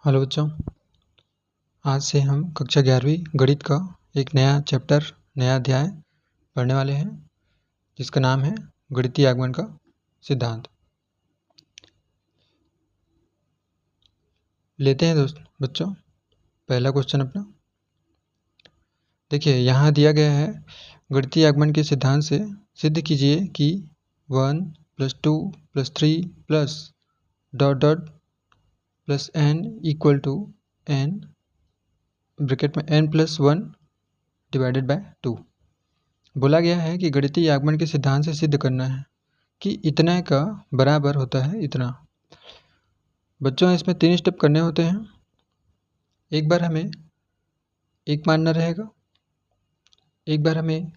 Hello बच्चों, आज से हम कक्षा 11वीं गणित का एक नया चैप्टर, नया अध्याय पढ़ने वाले हैं, जिसका नाम है गणितीय आगमन का सिद्धांत। लेते हैं बच्चों पहला क्वेश्चन अपना। देखिए, यहाँ दिया गया है, गणितीय आगमन के सिद्धांत से सिद्ध कीजिए कि 1 + 2 + 3 plus ... plus n equal to n bracket में n+1 डिवाइडेड बाय 2। बोला गया है कि गणितीय आगमन के सिद्धांत से सिद्ध करना है कि इतना का बराबर होता है इतना। बच्चों, इसमें 3 स्टेप करने होते हैं। एक बार हमें एक मानना रहेगा, एक बार हमें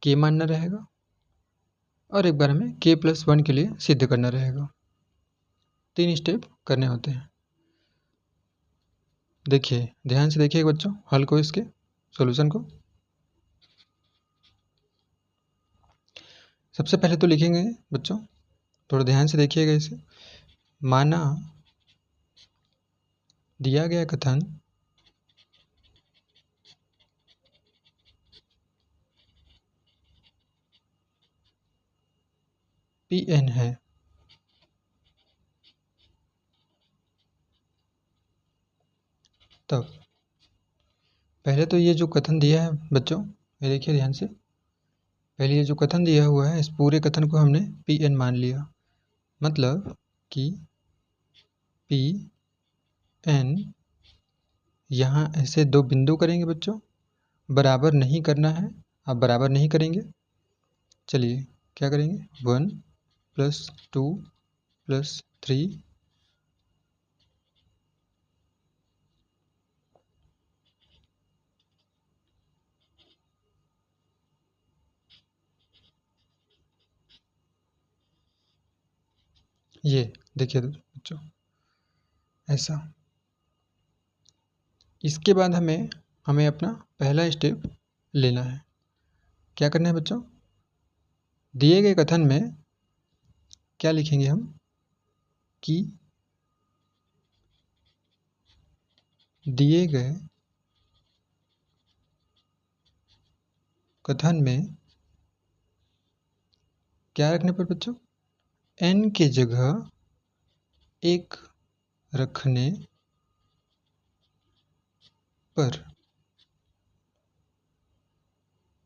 k मानना रहेगा और एक बार हमें k+1 के लिए सिद्ध करना रहेगा। 3 स्टेप करने होते हैं। देखिए, ध्यान से देखिए बच्चों हल को, इसके सॉल्यूशन को। सबसे पहले तो लिखेंगे बच्चों, थोड़ा ध्यान से देखिएगा इसे। माना दिया गया कथन Pn है, तब पहले तो ये जो कथन दिया है बच्चों, ये देखिए ध्यान से। पहले ये जो कथन दिया हुआ है, इस पूरे कथन को हमने Pn मान लिया। मतलब कि Pn यहाँ ऐसे 2 बिंदु करेंगे बच्चों, बराबर नहीं करना है। आप बराबर नहीं करेंगे, चलिए क्या करेंगे, 1 + 2 + 3 ये देखिए बच्चों ऐसा। इसके बाद हमें अपना पहला स्टेप लेना है। क्या करना है बच्चों, दिए गए कथन में क्या लिखेंगे हम कि दिए गए कथन में क्या रखने पर बच्चों, n की जगह 1 रखने पर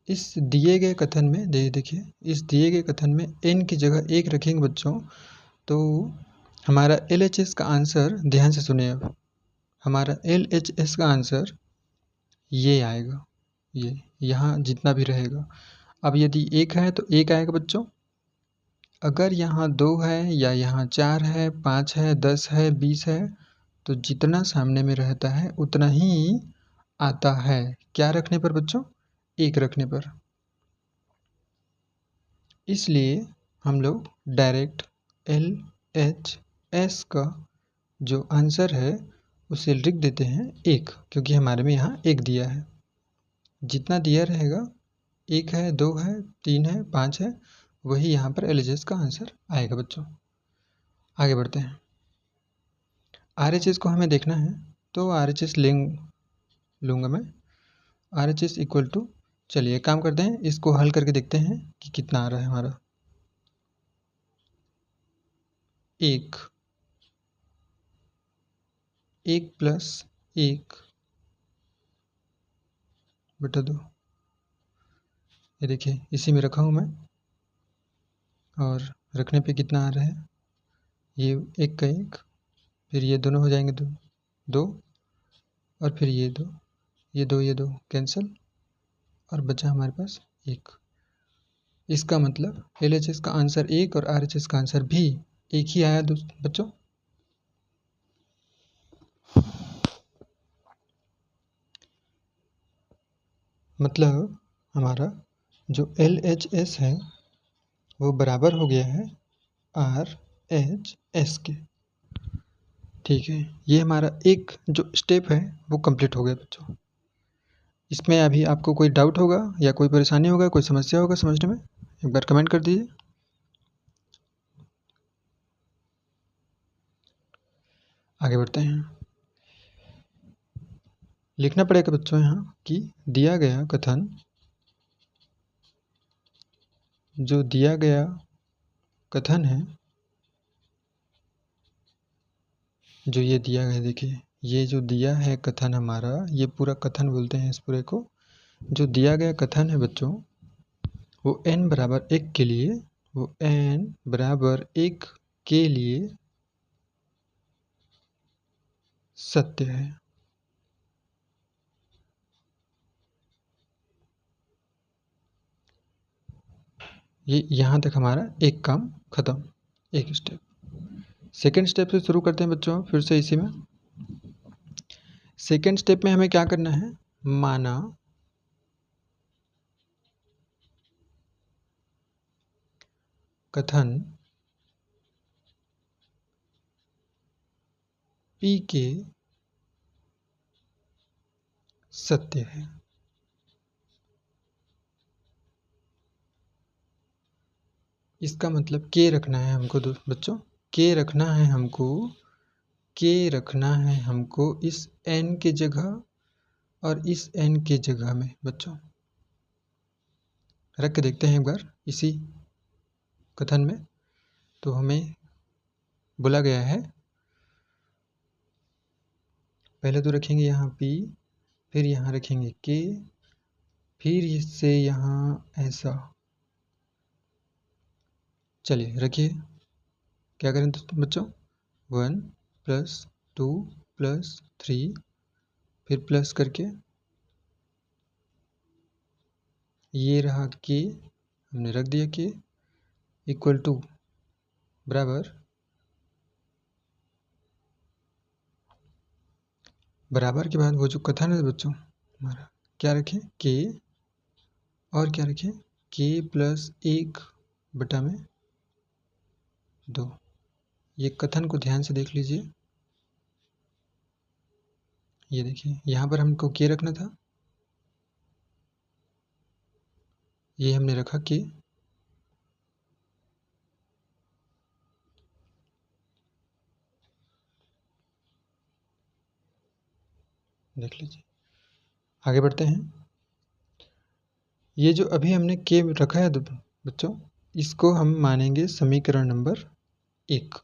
इस दिए गए कथन में देखिए, इस दिए गए कथन में n की जगह 1 रखेंगे बच्चों, तो हमारा LHS का आंसर, ध्यान से सुनिए, अब हमारा LHS का आंसर ये आएगा। ये यहाँ जितना भी रहेगा, अब यदि 1 है तो 1 आएगा बच्चों। अगर यहाँ 2 है या यहाँ 4 है, 5 है, 10 है, 20 है, तो जितना सामने में रहता है उतना ही आता है। क्या रखने पर बच्चों, 1 रखने पर। इसलिए हम लोग डायरेक्ट LHS का जो आंसर है उसे लिख देते हैं 1, क्योंकि हमारे में यहाँ 1 दिया है। जितना दिया रहेगा, 1 है, 2 है, 3 है, 5 है, वही यहाँ पर LHS का आंसर आएगा बच्चों। आगे बढ़ते हैं। RHS को हमें देखना है, तो RHS लूँगा मैं। RHS इक्वल टू, चलिए काम करते हैं, इसको हल करके देखते हैं कि कितना आ रहा है हमारा। 1 + 1 बटा 2, ये देखिए इसी में रखा हूँ मैं, और रखने पे कितना आ रहा है, ये 1 का 1, फिर ये दोनों हो जाएंगे 2 और फिर ये 2, ये 2 कैंसिल, और बचा हमारे पास 1। इसका मतलब LHS का आंसर 1 और RHS का आंसर भी 1 ही आया बच्चों। मतलब हमारा जो LHS है वो बराबर हो गया है RHS के। ठीक है, ये हमारा एक जो स्टेप है वो कंप्लीट हो गया बच्चों। इसमें अभी आपको कोई डाउट होगा या कोई परेशानी होगा, कोई समस्या होगा समझने में, एक बार कमेंट कर दीजिए। आगे बढ़ते हैं। लिखना पड़ेगा बच्चों यहाँ कि दिया गया कथन, जो दिया गया कथन है, जो ये दिया गया, देखिए ये जो दिया है कथन हमारा, ये पूरा कथन बोलते हैं इस पूरे को। जो दिया गया कथन है बच्चों, वो n बराबर 1 के लिए, वो n बराबर 1 के लिए सत्य है। ये यहाँ तक हमारा एक काम खत्म, एक स्टेप। सेकेंड स्टेप से शुरू करते हैं बच्चों, फिर से इसी में। सेकेंड स्टेप में हमें क्या करना है, माना कथन P के सत्य है। इसका मतलब के रखना है हमको बच्चों, के रखना है हमको, के रखना है हमको इस n के जगह और इस n के जगह में बच्चों। रख के देखते हैं एक बार इसी कथन में। तो हमें बोला गया है, पहले तो रखेंगे यहाँ P, फिर यहाँ रखेंगे K, फिर इससे यहाँ ऐसा। चलिए रखिए, क्या करें बच्चों, 1 + 2 + 3, फिर प्लस करके ये रहा के, हमने रख दिया के इक्वल टू बराबर, बराबर के बाद वो जो कथन है बच्चों हमारा, क्या रखें, के, और क्या रखें, के + 1/2। ये कथन को ध्यान से देख लीजिए, ये देखिए यहाँ पर हमको के रखना था, ये हमने रखा के, देख लीजिए। आगे बढ़ते हैं। ये जो अभी हमने के रखा है बच्चों, इसको हम मानेंगे समीकरण नंबर 1।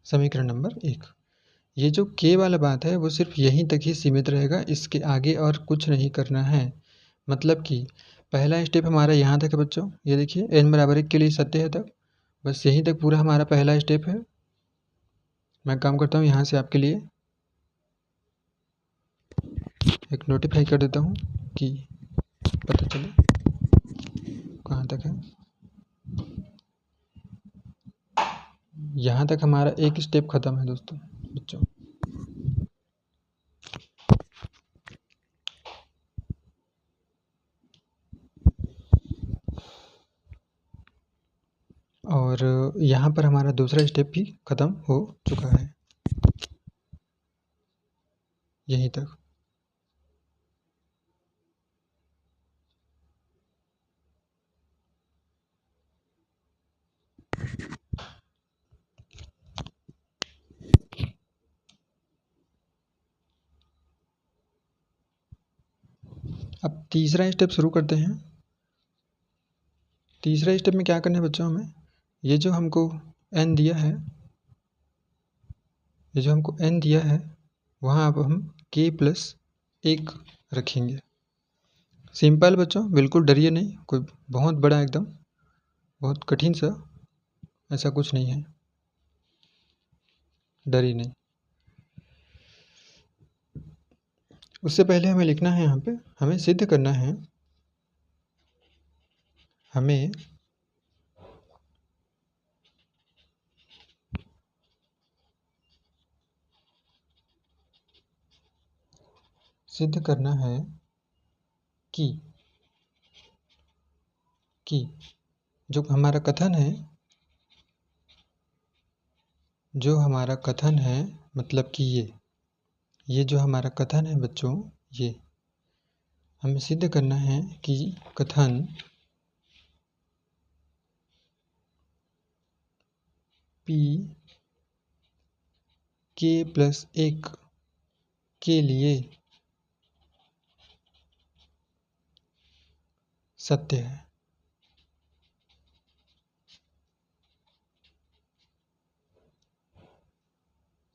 समीकरण नंबर 1। ये जो के वाला बात है वो सिर्फ यहीं तक ही सीमित रहेगा, इसके आगे और कुछ नहीं करना है। मतलब कि पहला स्टेप हमारा यहाँ तक है बच्चों, ये देखिए n बराबर 1 के लिए सत्य है तक, बस यहीं तक पूरा हमारा पहला स्टेप है। मैं काम करता हूँ यहाँ से आपके लिए एक नोटिफाई कर देता हूँ कि पता चले कहाँ तक है। यहाँ तक हमारा एक स्टेप खत्म है दोस्तों बच्चों। और यहाँ पर हमारा दूसरा स्टेप भी खत्म हो चुका है, यहीं तक। अब तीसरा स्टेप शुरू करते हैं। तीसरा स्टेप में क्या करना है बच्चों, हमें ये जो हमको n दिया है, ये जो हमको n दिया है, वहाँ अब हम k + 1 रखेंगे। सिंपल बच्चों, बिल्कुल डरिए नहीं, कोई बहुत बड़ा एकदम बहुत कठिन सा ऐसा कुछ नहीं है, डरिए नहीं। उससे पहले हमें लिखना है, यहाँ पे हमें सिद्ध करना है, हमें सिद्ध करना है कि जो हमारा कथन है, जो हमारा कथन है, मतलब कि ये जो हमारा कथन है बच्चों, ये हमें सिद्ध करना है कि कथन P k+1 के लिए सत्य है।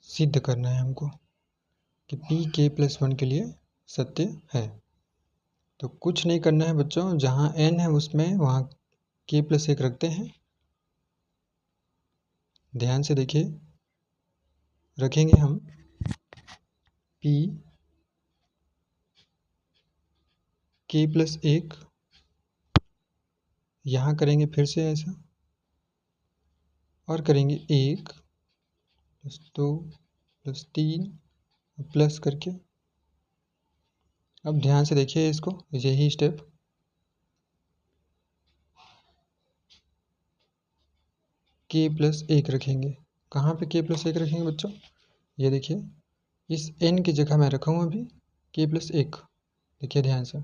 सिद्ध करना है हमको कि pk+1 के लिए सत्य है। तो कुछ नहीं करना है बच्चों, जहाँ n है उसमें वहाँ k+1 रखते हैं। ध्यान से देखिए, रखेंगे हम pk+1, यहाँ करेंगे फिर से ऐसा, और करेंगे 1 + 2 + 3 प्लस करके। अब ध्यान से देखिए इसको, यही स्टेप k+1 रखेंगे। कहाँ पे k+1 रखेंगे बच्चों? ये देखिए, इस n की जगह मैं रखूँगा अभी k+1। देखिए ध्यान से,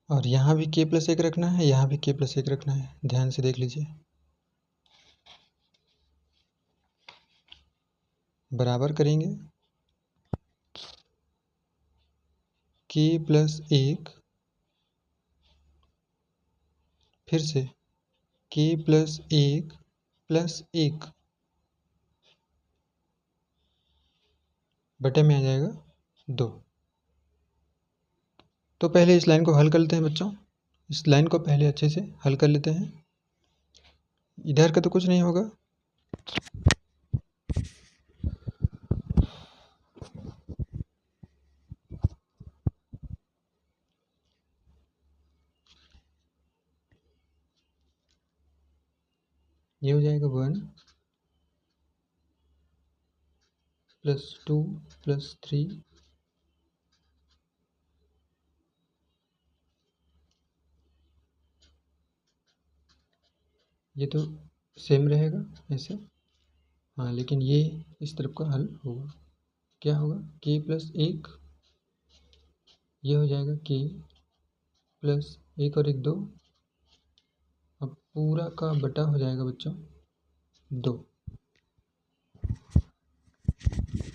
और यहाँ भी k+1 रखना है, यहाँ भी k+1 रखना है। ध्यान से देख लीजिए, बराबर करेंगे k+1, फिर से k+1 + 1 बटे में आ जाएगा 2। तो पहले इस लाइन को हल कर लेते हैं बच्चों। इस लाइन को पहले अच्छे से हल कर लेते हैं। इधर का तो कुछ नहीं होगा, ये हो जाएगा 1 + 2 + 3 ये तो सेम रहेगा ऐसे। हाँ, लेकिन ये इस तरफ का हल होगा। क्या होगा? k+1, ये हो जाएगा k+1 और 1 2, अब पूरा का बटा हो जाएगा बच्चों 2।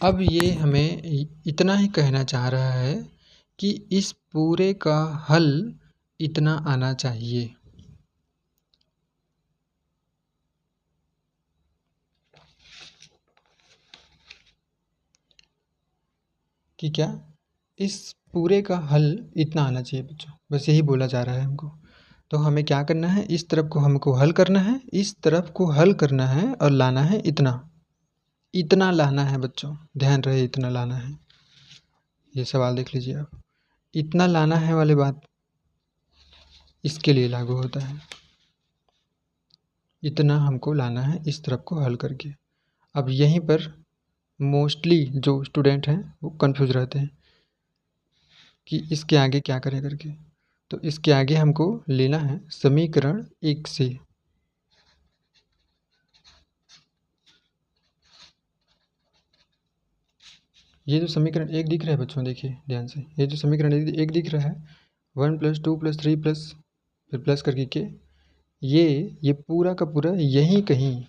अब ये हमें इतना ही कहना चाह रहा है कि इस पूरे का हल इतना आना चाहिए। कि क्या? इस पूरे का हल इतना आना चाहिए बच्चों, बस यही बोला जा रहा है हमको। तो हमें क्या करना है? इस तरफ को हमको हल करना है, इस तरफ को हल करना है और लाना है इतना लाना है बच्चों। ध्यान रहे, इतना लाना है। ये सवाल देख लीजिए आप, इतना लाना है वाली बात इसके लिए लागू होता है। इतना हमको लाना है इस तरफ को हल करके। अब यहीं पर मोस्टली जो स्टूडेंट हैं वो कंफ्यूज रहते हैं कि इसके आगे क्या करें करके। तो इसके आगे हमको लेना है समीकरण 1 से। ये जो समीकरण 1 दिख रहा है बच्चों, देखिए ध्यान से, ये जो समीकरण 1 दिख रहा है 1 + 2 + 3 प्लस फिर प्लस करके के, ये पूरा का पूरा यहीं कहीं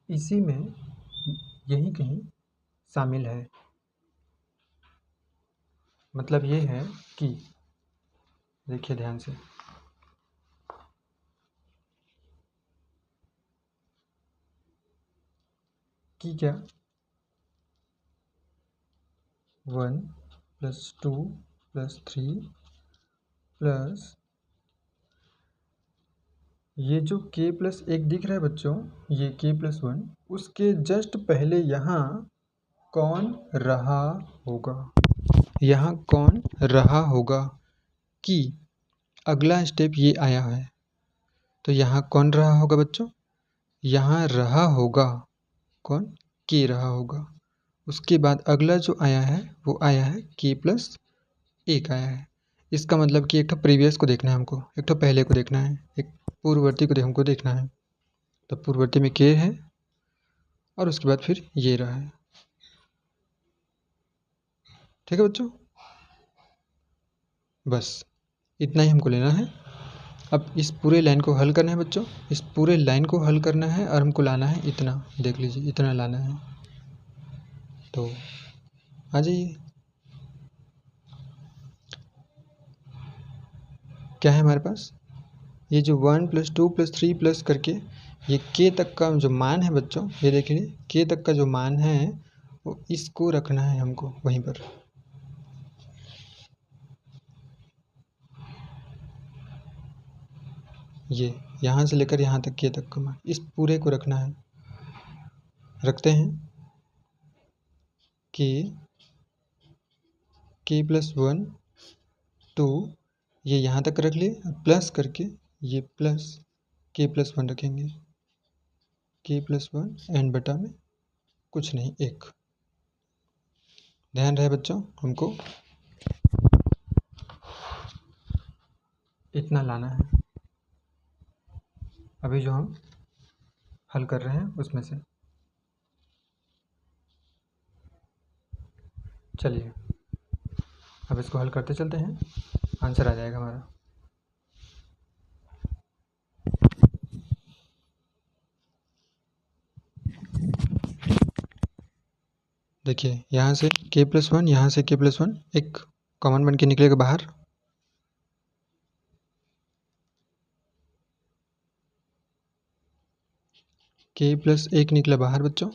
इसी में यहीं कहीं शामिल है। मतलब ये है कि देखिए ध्यान से, कि क्या 1 + 2 + 3 प्लस ये जो k+1 दिख रहा है बच्चों, ये k+1, उसके जस्ट पहले यहाँ कौन रहा होगा? यहाँ कौन रहा होगा कि अगला स्टेप ये आया है, तो यहाँ कौन रहा होगा बच्चों? यहाँ रहा होगा कौन? k रहा होगा। उसके बाद अगला जो आया है वो आया है k+1 आया है। इसका मतलब कि एक तो प्रीवियस को देखना है हमको, एक तो पहले को देखना है, एक पूर्ववर्ती को हमको देखना है। तो पूर्ववर्ती में k है और उसके बाद फिर ये रहा है। ठीक है बच्चों, बस इतना ही हमको लेना है। अब इस पूरे लाइन को हल करना है बच्चों, इस पूरे लाइन को हल करना है और हमको लाना है इतना, देख लीजिए इतना लाना है। तो आ जाइए, क्या है हमारे पास, ये जो 1 + 2 + 3 प्लस करके ये k तक का जो मान है बच्चों, ये देखिए k तक का जो मान है वो इसको रखना है हमको वहीं पर। ये यहाँ से लेकर यहाँ तक k तक का मान, इस पूरे को रखना है। रखते हैं k +1 2, ये यहाँ तक रख लिए, प्लस करके ये प्लस k +1 रखेंगे, k +1 एंड बटा में कुछ नहीं 1। ध्यान रहे बच्चों, हमको इतना लाना है अभी जो हम हल कर रहे हैं उसमें से। चलिए अब इसको हल करते चलते हैं, आंसर आ जाएगा हमारा। देखिए यहाँ से k +1, यहाँ से k +1 एक कॉमन बन के निकलेगा बाहर, k +1 निकला बाहर बच्चों।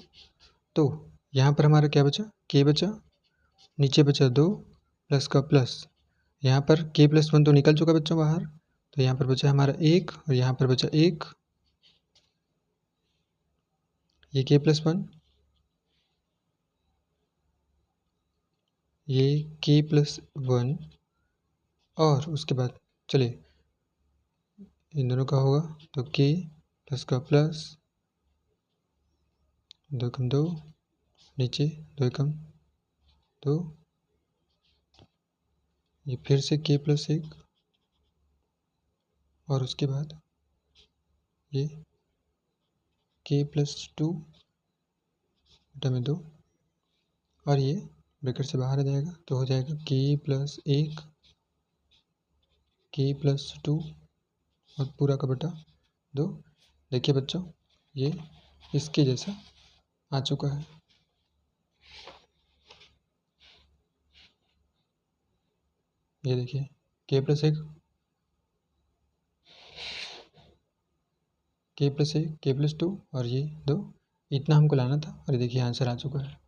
तो यहाँ पर हमारा क्या बचा, k बचा, नीचे बचा 2 प्लस का प्लस, यहाँ पर k +1 तो निकल चुका बच्चों बाहर, तो यहाँ पर बचा हमारा 1 और यहाँ पर बचा 1, ये k +1, ये k +1 और उसके बाद चलिए इन दोनों का होगा तो k प्लस का प्लस, 2 कम 2, नीचे 2 कम 2, ये फिर से k +1 और उसके बाद ये k +2 बटा में 2 और ये ब्रैकेट से बाहर आ जाएगा, तो हो जाएगा k +1 k +2 और पूरा का बटा 2। देखिए बच्चों ये इसके जैसा आ चुका है। ये देखिए k +1 k +1 k +2 और ये 2, इतना हमको लाना था और ये देखिए आंसर आ चुका है।